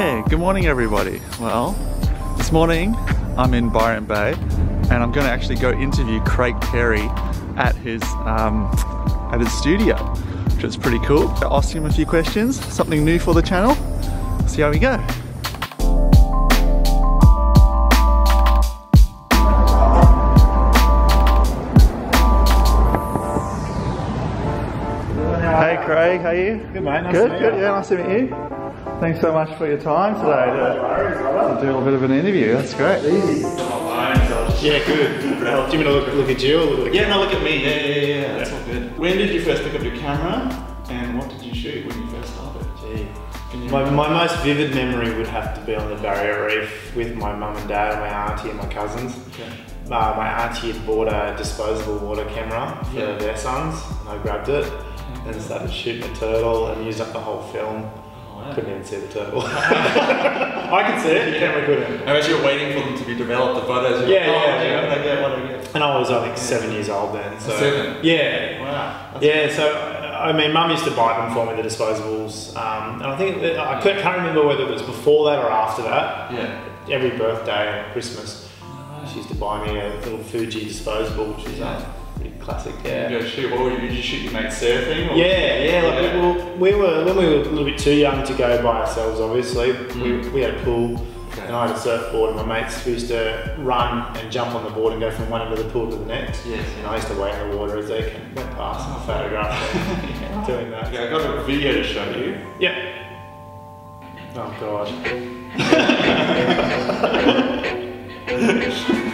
Yeah, good morning everybody. Well, this morning I'm in Byron Bay and I'm going to actually go interview Craig Parry at his studio, which is pretty cool. I'll ask him a few questions, something new for the channel. See how we go. Hey Craig, how are you? Good mate, nice good, to meet good. you. Yeah, nice to meet you. Thanks so much for your time today to do a bit of an interview. That's great. Yeah, good. Do you want me to look at you or look at the Yeah, no, look at me. Yeah. That's all good. When did you first pick up your camera, and what did you shoot when you first started? Gee. My most vivid memory would have to be on the Barrier Reef with my mum and dad, my auntie and my cousins. Okay. My auntie had bought a disposable water camera for their sons, and I grabbed it and started shooting a turtle and used up the whole film. Couldn't even see the turtle. I could see it, the camera couldn't. And as you're waiting for them to be developed, the photos, Yeah. And I was, I think, 7 years old then. So 7? Yeah. Wow. Yeah, so, I mean, Mum used to buy them for me, the disposables. And I think, I can't remember whether it was before that or after that. Yeah. Every birthday and Christmas, she used to buy me a little Fuji disposable, which is pretty classic, yeah. You go shoot, what did you shoot your mate surfing? Or? When we were a little bit too young to go by ourselves, obviously. We had a pool and I had a surfboard, and my mates used to run and jump on the board and go from one end of the pool to the next. Yes. And I used to wait in the water as they went past and photograph them doing that. Yeah, I got a video to show you. Yeah. Oh God.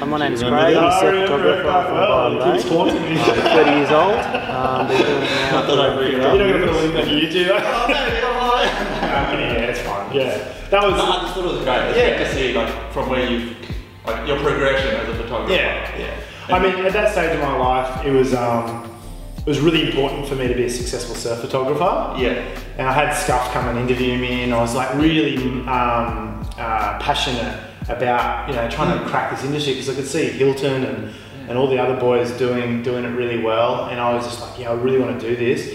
My name's Craig, I'm a surf photographer from Byron Bay. I'm 30 years old. Been doing it now for You're not going to put a link on YouTube? Oh no, yeah, it's fine. Yeah. That was... No, I just thought it was great. It's great to see from where you've, your progression as a photographer. Yeah. I mean, at that stage of my life, it was really important for me to be a successful surf photographer. Yeah. And I had Scuff come and interview me, and I was like really passionate about trying to crack this industry, because I could see Hilton and all the other boys doing it really well, and I was just like, I really want to do this.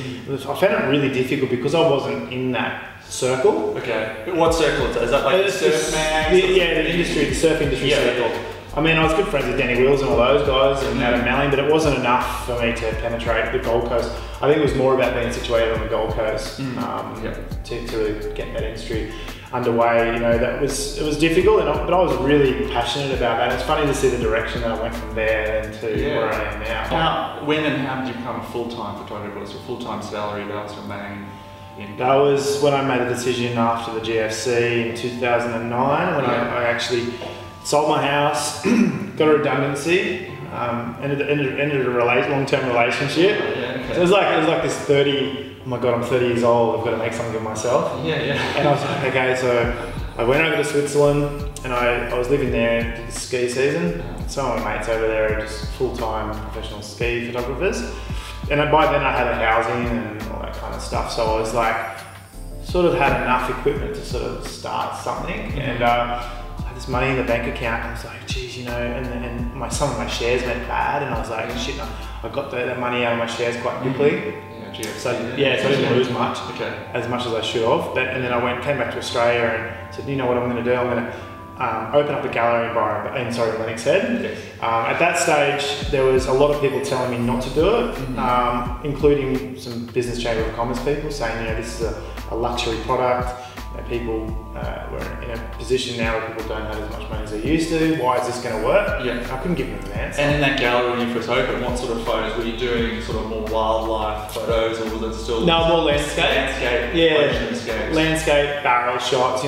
I found it really difficult because I wasn't in that circle. Okay. What circle is that? Is that like the surf man? The surf industry circle. I mean, I was good friends with Danny Wills and all those guys and Adam Malling, but it wasn't enough for me to penetrate the Gold Coast. I think it was more about being situated on the Gold Coast to really get that industry underway. It was difficult, but I was really passionate about that. It's funny to see the direction that I went from there to where I am now. When and how did you become a full-time photographer? Was your full-time salary, that was your main income? That was when I made a decision after the GFC in 2009, when I actually sold my house, got a redundancy, ended a long-term relationship. So it was like this 30, oh my God, I'm 30 years old, I've got to make something of myself. And I was like, okay, so I went over to Switzerland, and I was living there in the ski season. Some of my mates over there are just full-time professional ski photographers. And by then I had a housing and all that kind of stuff, so I was like, sort of had enough equipment to sort of start something. And this money in the bank account, and I was like, geez, and some of my shares went bad, and I was like, shit, I got that money out of my shares quite quickly. So I didn't lose much, as much as I should have. And then I came back to Australia and said, you know what I'm going to do? I'm going to open up a gallery in Lennox Head. At that stage, there was a lot of people telling me not to do it, including some Business Chamber of Commerce people saying, this is a luxury product. People we're in a position now where people don't have as much money as they used to. Why is this going to work? I couldn't give them an answer. And in that gallery when you first opened, what sort of photos were you doing? Sort of more wildlife photos, or was it still? No, more landscape. Landscape, barrel shots.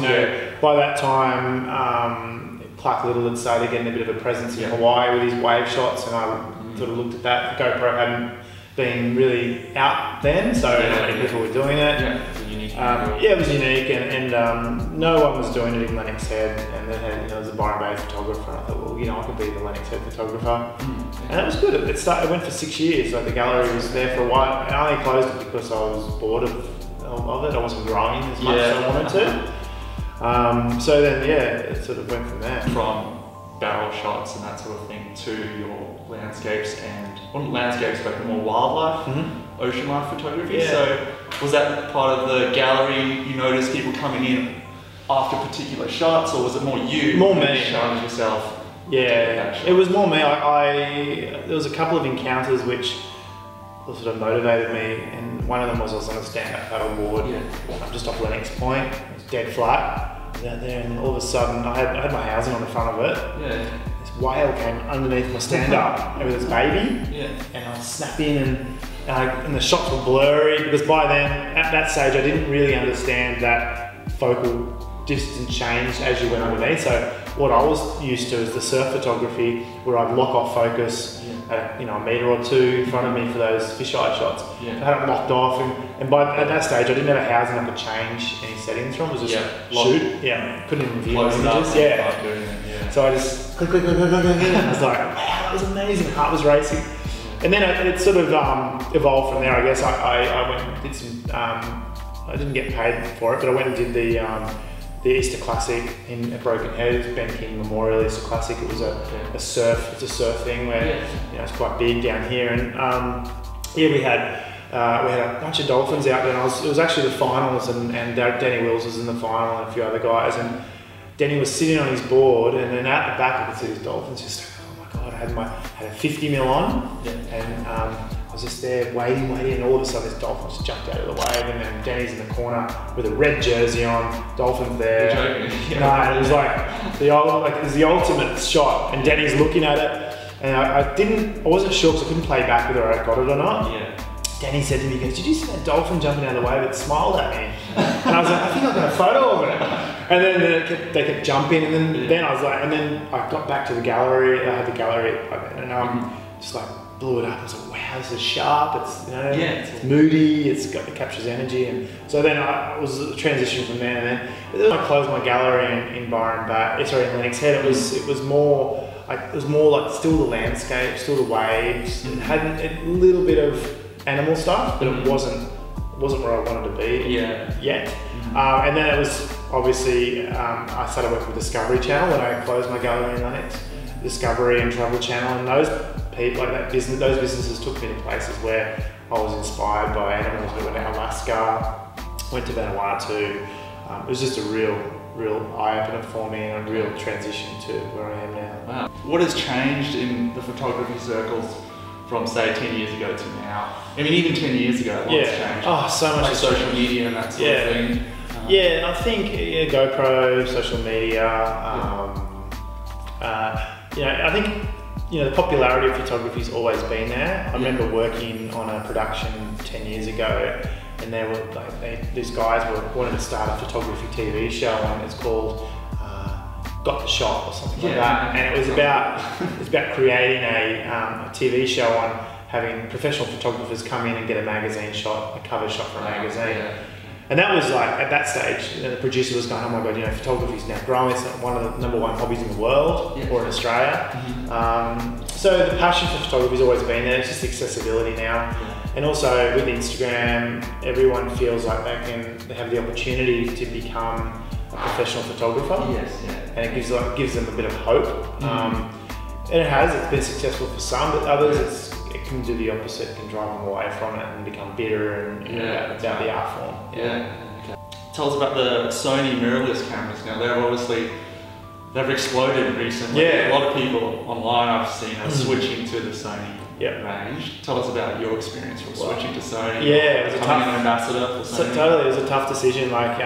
By that time, Clark Little had started getting a bit of a presence in Hawaii with his wave shots, and I sort of looked at that. The GoPro hadn't been really out then, so not many people were doing it. It was unique, and no one was doing it in Lennox Head, and then there was a Byron Bay photographer, and I thought, well, I could be the Lennox Head photographer. And it was good. It went for 6 years. Like, the gallery was there for a while. I only closed it because I was bored of it. I wasn't growing as much as I wanted to. So then, it sort of went from there. From barrel shots and that sort of thing to your landscapes not landscapes, but more wildlife, ocean life photography. So was that part of the gallery? You noticed people coming in after particular shots, or was it more you? More me. Challenge yourself. Yeah, it was more me. There was a couple of encounters which sort of motivated me, and one of them was I was on a stand-up paddleboard. I'm just off Lennox Point. It was dead flat out there, and all of a sudden I had my housing on the front of it. This whale came underneath my stand-up with its baby, and I was snapping, and the shots were blurry because by then, at that stage, I didn't really understand that focal distance changed as you went underneath. So what I was used to is the surf photography, where I'd lock off focus at a metre or two in front of me for those fisheye shots. I had it locked off, and at that stage I didn't have a housing I could change any settings from. It was just shoot. Couldn't even view my images. So I just click. I was like, wow, that was amazing. Heart was racing. And then it sort of evolved from there. I guess I went and did some. I didn't get paid for it, but I went and did the Easter Classic at Broken Head, Ben King Memorial Easter Classic. It was a surf thing where it's quite big down here, and we had a bunch of dolphins out there. And it was actually the finals, and Danny Wills was in the final, and a few other guys. And Danny was sitting on his board, and then out the back I could see these dolphins just. Oh my God! I had a 50mm on, and I was just there waiting, and all of a sudden this dolphin just jumped out of the wave, and then Danny's in the corner with a red jersey on, dolphin's there. No, it was it was the ultimate shot, and Danny's looking at it, and I wasn't sure because I couldn't play back whether I got it or not. Danny said to me, he goes, "Did you see that dolphin jumping out of the wave? It smiled at me." And I was like, "I think I got a photo of it." And then they kept jumping, and then I was like, and then I got back to the gallery. I had the gallery, and just like blew it up. I was like, "Wow, this is sharp. It's it's moody. It captures energy." And so then I was a transition from there. And then I closed my gallery in Byron Bay. In Lennox Head. It was more like still the landscape, still the waves. It had a little bit of animal stuff, but it wasn't where I wanted to be yet. And then it was obviously I started working with Discovery Channel when I closed my gallery in Lennox. Discovery and Travel Channel, and those people those businesses took me to places where I was inspired by animals. We went to Alaska, went to Vanuatu. It was just a real eye opener for me, and a real transition to where I am now. Wow. What has changed in the photography circles from say 10 years ago to now? I mean, even 10 years ago, what's changed? Oh, so much. Like social media and that sort of thing. I think GoPro, social media. I think the popularity of photography has always been there. I remember working on a production 10 years ago, and there were these guys wanted to start a photography TV show, and it's called Got the Shot or something like that. And it was about creating a TV show on having professional photographers come in and get a magazine shot, a cover shot for a magazine. And that was like, at that stage, the producer was going, "Oh my God, photography is now growing. It's one of the #1 hobbies in the world or in Australia." So the passion for photography has always been there. It's just accessibility now. And also with Instagram, everyone feels like they have the opportunity to become a professional photographer. And it gives them a bit of hope. And it's been successful for some, but others it can do the opposite. It can drive them away from it and become bitter and about the art form. Tell us about the Sony Mirrorless cameras. Now they've exploded recently. A lot of people online I've seen are switching to the Sony range. Tell us about your experience from switching to Sony. It was becoming an ambassador for Sony. Totally, it was a tough decision. Like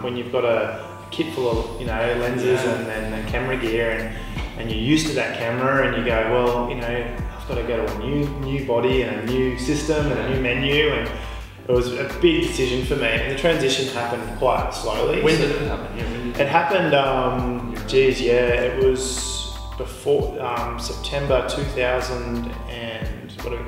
when you've got a kit full of lenses and camera gear, and you're used to that camera, and you go, well, I've got to go to a new body and a new system and a new menu, and it was a big decision for me. And the transition happened quite slowly. When did it happen? It happened, it was before September 2014. September,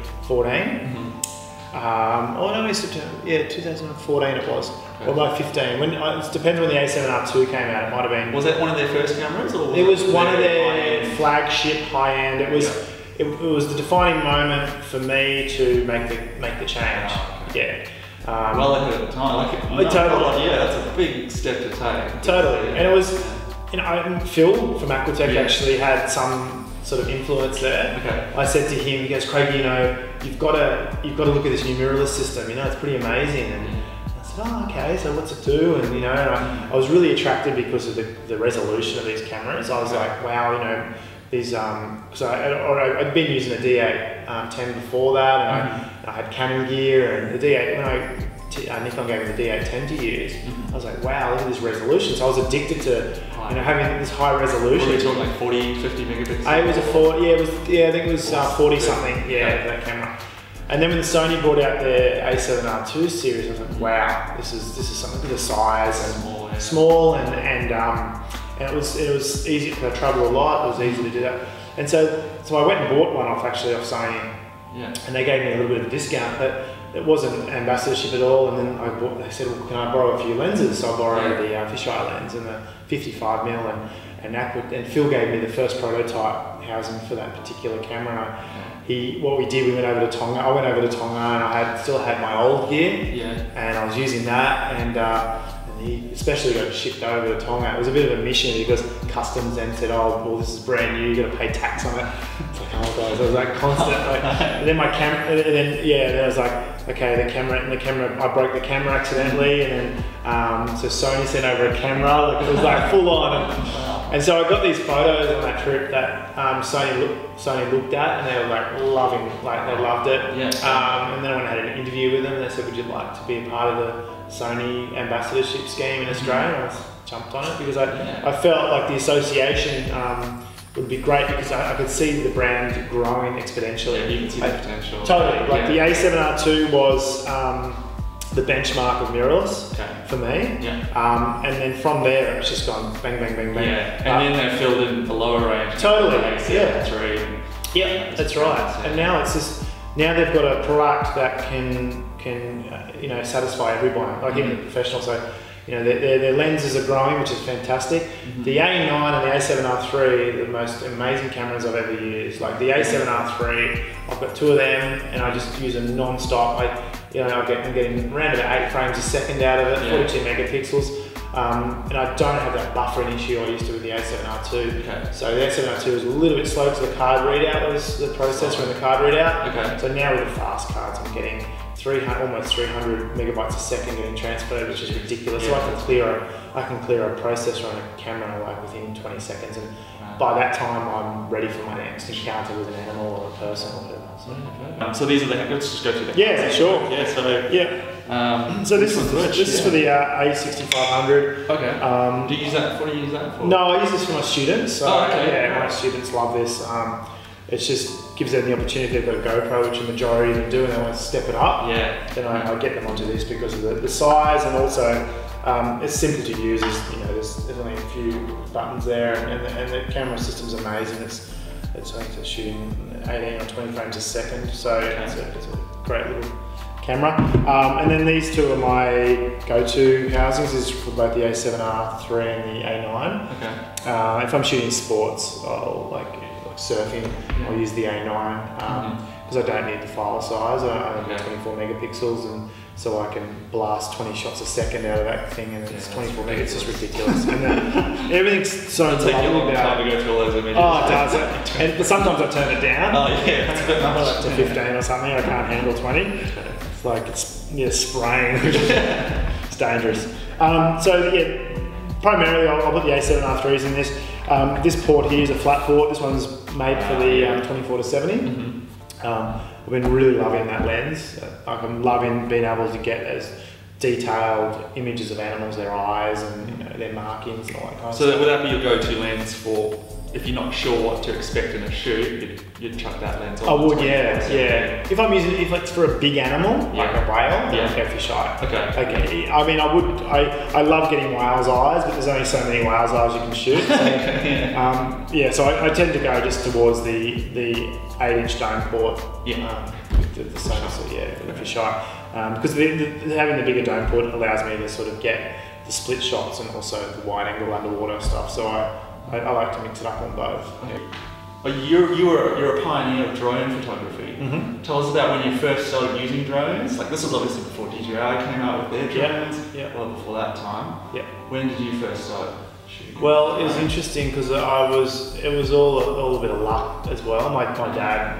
2014 it was. Or by 15. It depends when the A7R2 came out. It might have been. Was that one of their first cameras, or it was one of their flagship high-end? It was. It was the defining moment for me to make the change. Well ahead at the time. Totally. That's a big step to take. Totally. And it was, Phil from Aquatech actually had some sort of influence there. I said to him, he goes, "Craig, you've got to look at this new mirrorless system. It's pretty amazing." And I said, oh, okay, so what's it do? And you know, and I was really attracted because of the resolution of these cameras. I was like, wow, you know, these because I'd been using a D8 10 before that, and I had Canon gear, and the D8 when Nikon gave me the D8 10 to use. I was like, wow, look at this resolution. So I was addicted to having this high resolution. Were we talking like 40, 50 megapixels? It was a 40, I think it was 40 something, that camera. And then when the Sony brought out their A7R II series, I was like, wow, this is something. Look at the size and small and it was easy, because I travel a lot. It was easy to do that. And so I went and bought one off Sony, and they gave me a little bit of a discount, but it wasn't ambassadorship at all. And then they said, well, can I borrow a few lenses? So I borrowed the fisheye lens and the 55mm, and Phil gave me the first prototype housing for that particular camera. What we did, we went over to Tonga. I went over to Tonga, and I still had my old gear, and I was using that, and he especially got shipped over to Tonga. It was a bit of a mission because customs then said, oh, well, this is brand new, you got to pay tax on it. It's like, oh guys, I was like constant. And then my camera, and then I was like, okay, the camera, I broke the camera accidentally, and then so Sony sent over a camera, like it was like full on. And so I got these photos on that trip that Sony looked at, and they were like loving, like they loved it. And then when I had an interview with them, they said, would you like to be a part of the Sony ambassadorship scheme in Australia? And I jumped on it because I felt like the association would be great, because I could see the brand growing exponentially. You can see the potential. Totally. Like the A7R II was the benchmark of mirrorless for me. And then from there, it's just gone bang, bang, bang, bang. And then they filled in the lower range. Totally. A7R III. That's right. And now it's just, now they've got a product that can satisfy everyone, like even the professional. So, you know, their lenses are growing, which is fantastic. The A9 and the A7R III are the most amazing cameras I've ever used. Like the A7R III, I've got two of them, and I just use them non-stop. I'm getting around about 8 frames a second out of it, 42 megapixels. And I don't have that buffering issue I used to with the A7R II. So the A7R II was a little bit slow to the card readout, was the processor and the card readout. So now with the fast cards, I'm getting almost 300 megabytes a second getting transferred, which is ridiculous. So I can clear a processor on a camera like within 20 seconds, and by that time I'm ready for my next encounter with an animal or a person or whatever. So these are let's just go through the sure. So this is for the A6500. Do you use that? What do you use that for? No, I use this for my students. So my students love this. It just gives them the opportunity. If they've got a GoPro, which the majority of them do, and they want to step it up. Then I get them onto this because of the size, and also it's simple to use. There's only a few buttons there, and the camera system's amazing. It's shooting 18 or 20 frames a second, so it's a great little camera. And then these two are my go-to housings. This is for both the A7R III and the A9. If I'm shooting sports, like surfing, I'll use the A9 because I don't need the file size. I only need 24 megapixels, and so I can blast 20 shots a second out of that thing, and it's 24 megapixels. It's just ridiculous. And everything's so lovely about it. To go through all those images. Oh, it does. But sometimes I turn it down. It's to 15 or something. I can't handle 20. It's like it's spraying. It's dangerous. Primarily I'll put the A7R IIIs in this. This port here is a flat port. This one's made for the 24 to 70. I've been really loving that lens. I'm loving being able to get as detailed images of animals, their eyes and their markings and all that kind of stuff. So would that be your go-to lens for, if you're not sure what to expect in a shoot, you'd chuck that lens on? I would, yeah. If it's for a big animal, like a whale, then I'd go fisheye. I mean, I love getting whales' eyes, but there's only so many whales' eyes you can shoot. So, so I tend to go just towards the 8-inch dome port. The Sony, for the fisheye. Because having the bigger dome port allows me to sort of get the split shots and also the wide angle underwater stuff. So I like to mix it up on both. You're a pioneer of drone photography. Tell us about when you first started using drones. Like this was obviously before DJI came out with their drones. Well, before that time. When did you first start shooting? Well, it was interesting because it was all a bit of luck as well. My dad,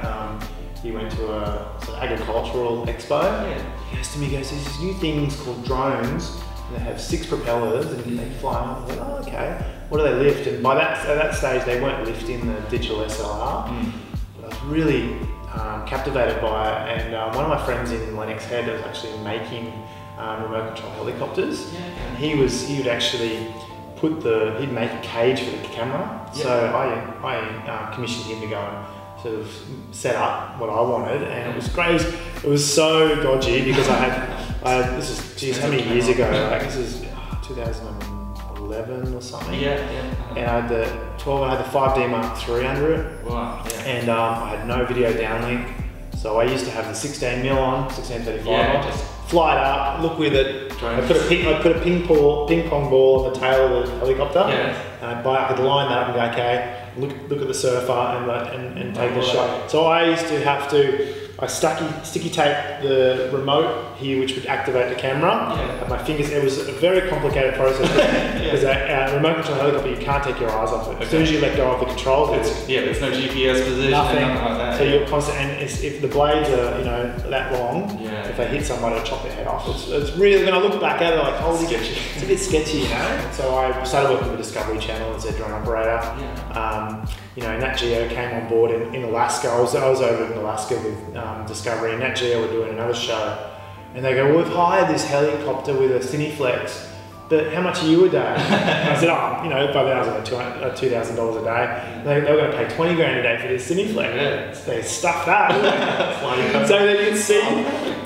he went to a sort of agricultural expo. Yeah. He goes to me, he goes, there's these new things called drones, and they have 6 propellers, and they fly up. I was like, oh, okay. What do they lift? And by at that stage, they weren't lifting the digital SLR. But I was really captivated by it, and one of my friends in Lennox was actually making remote control helicopters, and he would actually he'd make a cage for the camera. So I commissioned him to go and sort of set up what I wanted, and it was great. It was so dodgy because I had this is, geez, how many years ago? Like this is 2011 or something. And I had the 12, and I had the 5D Mark III under it. Wow. Yeah. And I had no video downlink, so I used to have the 16mm on, 1635 on, just fly it up, look with it. I put a ping pong ball on the tail of the helicopter, and I could line that up and go, okay, look at the surfer and take the shot. So I used to have to, I sticky tape the remote here, which would activate the camera. Have my fingers. It was a very complicated process because a remote control helicopter, you can't take your eyes off it. As soon as you let go of the controls, there's no GPS position, nothing like that. So you're constant, and if the blades are that long, if they hit somebody, it'll chop their head off. It's really, when I look back at it, like holy, it's a bit sketchy, So I started working with the Discovery Channel as their drone operator. Nat Geo came on board in Alaska. I was over in Alaska with Discovery, and Nat Geo were doing another show, and they go, well, we've hired this helicopter with a Cineflex, but how much are you a day? And I said, by then I was like $2,000 a day. They were going to pay 20 grand a day for this Cineflex. So they stuffed that. So that you can see,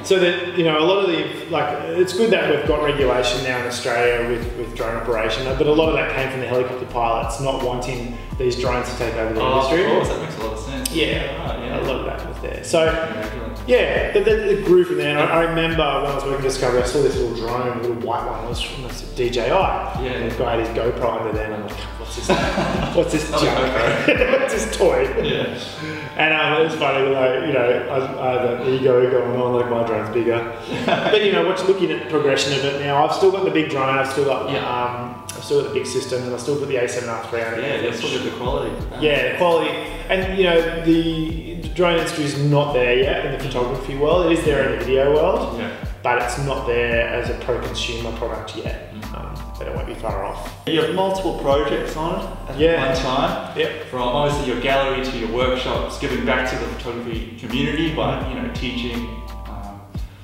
so that, a lot of the, it's good that we've got regulation now in Australia with drone operation, but a lot of that came from the helicopter pilots not wanting these drones to take over the industry. Of course, that makes a lot of sense. A lot of that was there. So, but it grew from there. And I remember when I was working at Discovery, I saw this little drone, a little white one. It was from DJI. And the guy had his GoPro under there, and I'm like, what's this junk? What's this toy? And it was funny, I had an ego going on, like my drone's bigger. But looking at the progression of it now, I've still got the big drone, I've still got the big system, and I still put the A7R3 on it. Let's look at the quality. The quality. And the drone industry is not there yet in the photography world. It is there in the video world, but it's not there as a pro-consumer product yet. But it won't be far off. You have multiple projects on it at one time. From obviously your gallery to your workshops, giving back to the photography community by teaching.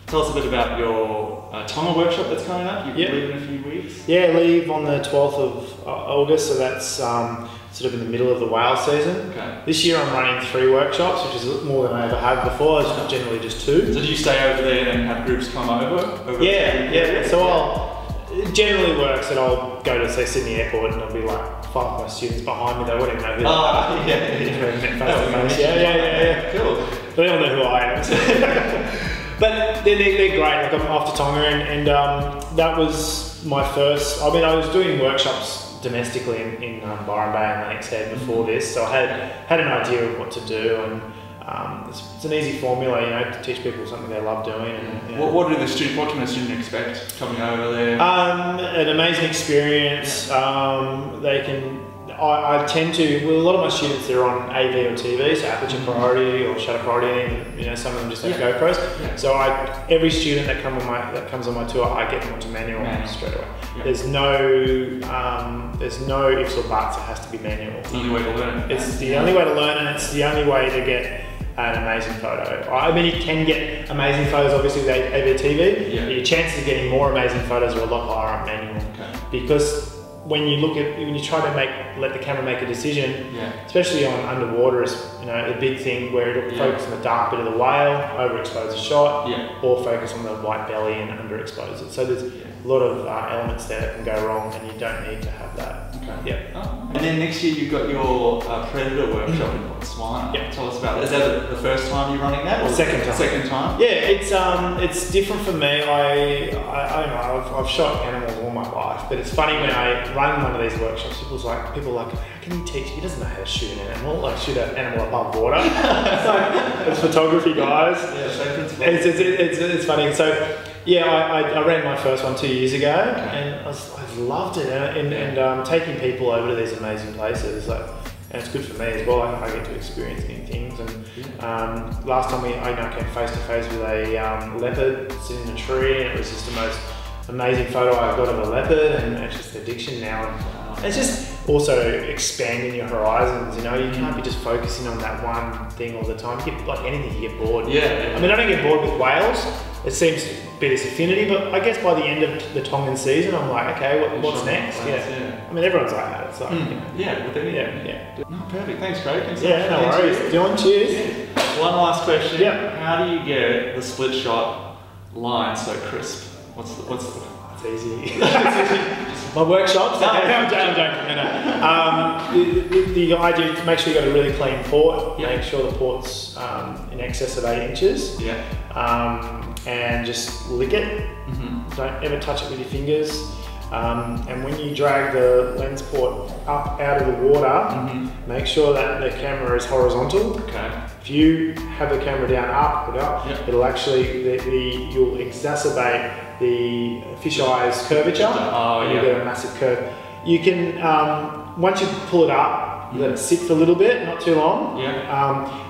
Tell us a bit about your Tonga workshop that's coming up. You leave in a few weeks. Leave on the 12th of August, so that's sort of in the middle of the whale season. This year I'm running 3 workshops, which is more than I ever have before. It's generally just 2. So do you stay over there and have groups come over? So it generally works that I'll go to, say, Sydney Airport, and there'll be like 5 of my students behind me. They wouldn't even know who they are. Cool. They all know who I am. But they're great. Like, I'm off to Tonga, and that was my first. I was doing workshops domestically in Byron Bay and Lennox before this, so I had an idea of what to do, and it's an easy formula, to teach people something they love doing. And, what can a student expect coming over there? An amazing experience. They can. I tend to, a lot of my students, they're on AV or TV, so aperture priority or shutter priority, and some of them just have GoPros. So every student that comes on my tour, I get them onto manual straight away. There's no ifs or buts. It has to be manual. It's the only way to learn. It's the only way to learn, and it's the only way to get an amazing photo. You can get amazing photos, obviously, with AV or TV. But your chances of getting more amazing photos are a lot higher on manual, because when you try to let the camera make a decision, especially on underwater, is a big thing where it'll focus on the dark bit of the whale, overexpose the shot, or focus on the white belly and underexpose it. So there's a lot of elements there that can go wrong, and you don't need to have that. And then next year you've got your Predator workshop in Botswana. Tell us about that. Is that the first time you're running that? Or Second time. Second time? It's different for me. I've shot animals all my life, but it's funny when I run one of these workshops, people are like, how can you teach? He doesn't know how to shoot an animal, shoot an animal above water. It's photography, guys. Same principle. It's funny. So I ran my first one 2 years ago, and I loved it. And taking people over to these amazing places, and it's good for me as well. I get to experience new things. And last time I came face to face with a leopard sitting in a tree, and it was just the most amazing photo I've got of a leopard, and it's just addiction now. And it's just also expanding your horizons. You know, you can't be just focusing on that one thing all the time. You get, like anything, you get bored. Yeah. I mean, I don't get bored with whales. It seems to be this affinity, but I guess by the end of the Tongan season, I'm like, okay, what's next? Yeah. I mean, everyone's like that. It's like, yeah, with anything. Yeah. No, perfect. Thanks, Craig. Thanks no worries. Dylan, cheers. Yeah. One last question. Yeah. How do you get the split shot line so crisp? What's the It's easy. My workshops. I'm joking. No. The idea is make sure you got a really clean port. Yeah. Make sure the port's in excess of 8 inches. Yeah. And just lick it. Don't ever touch it with your fingers. And when you drag the lens port up out of the water, make sure that the camera is horizontal. Okay. If you have the camera down up, it'll actually you'll exacerbate the fisheyes curvature. You get a massive curve. You can once you pull it up, let it sit for a little bit, not too long.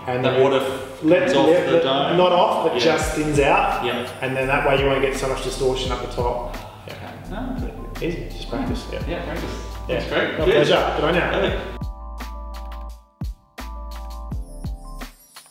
And that water comes off the dome. Not off, but just thins out. And then that way you won't get so much distortion up the top. Okay. No, easy, just practice. Practice. That's great. My pleasure. Good on you.